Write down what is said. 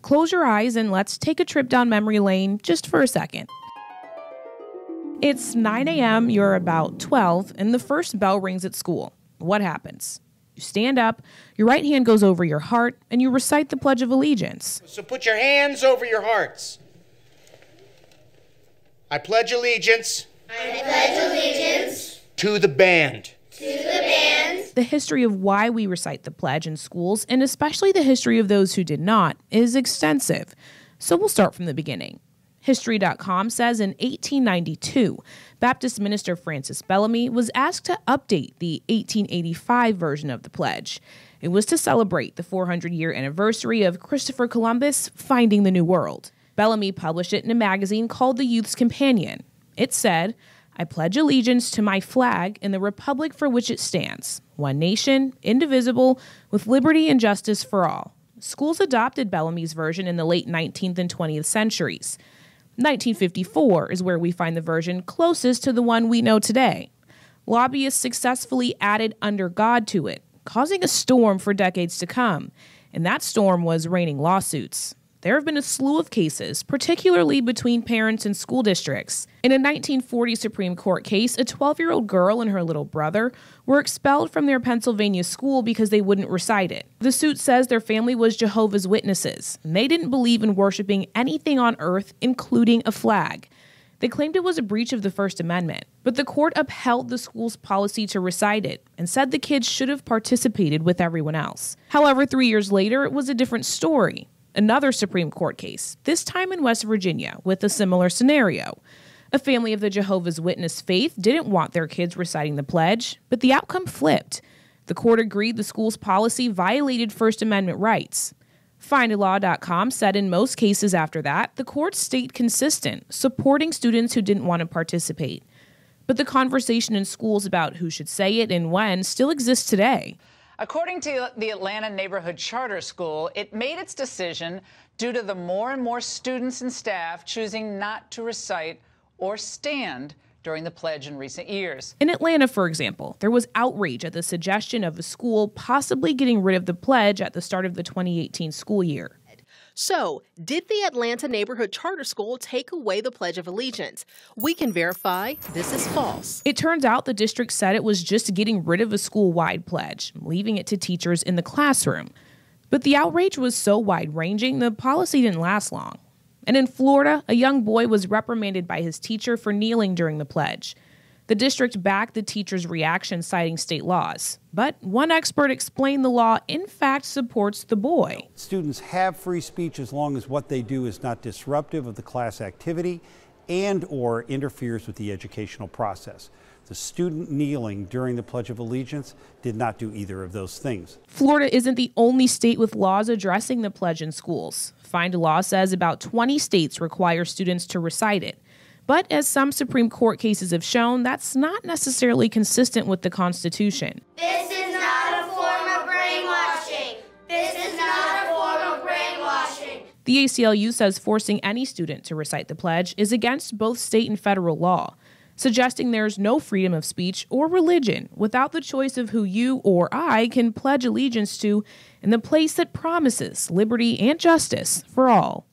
Close your eyes and let's take a trip down memory lane just for a second. It's 9 a.m., you're about 12, and the first bell rings at school. What happens? You stand up, your right hand goes over your heart, and you recite the Pledge of Allegiance. So put your hands over your hearts. I pledge allegiance. I pledge allegiance. To the band. To the band. The history of why we recite the pledge in schools, and especially the history of those who did not, is extensive. So we'll start from the beginning. History.com says in 1892, Baptist minister Francis Bellamy was asked to update the 1885 version of the pledge. It was to celebrate the 400-year anniversary of Christopher Columbus finding the New World. Bellamy published it in a magazine called The Youth's Companion. It said, "I pledge allegiance to my flag and the republic for which it stands, one nation, indivisible, with liberty and justice for all." Schools adopted Bellamy's version in the late 19th and 20th centuries. 1954 is where we find the version closest to the one we know today. Lobbyists successfully added "under God" to it, causing a storm for decades to come, and that storm was raining lawsuits. There have been a slew of cases, particularly between parents and school districts. In a 1940 Supreme Court case, a 12-year-old girl and her little brother were expelled from their Pennsylvania school because they wouldn't recite it. The suit says their family was Jehovah's Witnesses, and they didn't believe in worshiping anything on earth, including a flag. They claimed it was a breach of the First Amendment, but the court upheld the school's policy to recite it and said the kids should have participated with everyone else. However, 3 years later, it was a different story. Another Supreme Court case, this time in West Virginia, with a similar scenario. A family of the Jehovah's Witness faith didn't want their kids reciting the pledge, but the outcome flipped. The court agreed the school's policy violated First Amendment rights. FindALaw.com said in most cases after that, the courts stayed consistent, supporting students who didn't want to participate. But the conversation in schools about who should say it and when still exists today. According to the Atlanta Neighborhood Charter School, it made its decision due to the more and more students and staff choosing not to recite or stand during the pledge in recent years. In Atlanta, for example, there was outrage at the suggestion of a school possibly getting rid of the pledge at the start of the 2018 school year. So, did the Atlanta Neighborhood Charter School take away the Pledge of Allegiance? We can verify this is false. It turns out the district said it was just getting rid of a school-wide pledge, leaving it to teachers in the classroom. But the outrage was so wide-ranging, the policy didn't last long. And in Florida, a young boy was reprimanded by his teacher for kneeling during the pledge. The district backed the teacher's reaction, citing state laws. But one expert explained the law, in fact, supports the boy. Students have free speech as long as what they do is not disruptive of the class activity and/or interferes with the educational process. The student kneeling during the Pledge of Allegiance did not do either of those things. Florida isn't the only state with laws addressing the pledge in schools. Find a Law says about 20 states require students to recite it. But as some Supreme Court cases have shown, that's not necessarily consistent with the Constitution. This is not a form of brainwashing. This is not a form of brainwashing. The ACLU says forcing any student to recite the pledge is against both state and federal law, suggesting there's no freedom of speech or religion without the choice of who you or I can pledge allegiance to in the place that promises liberty and justice for all.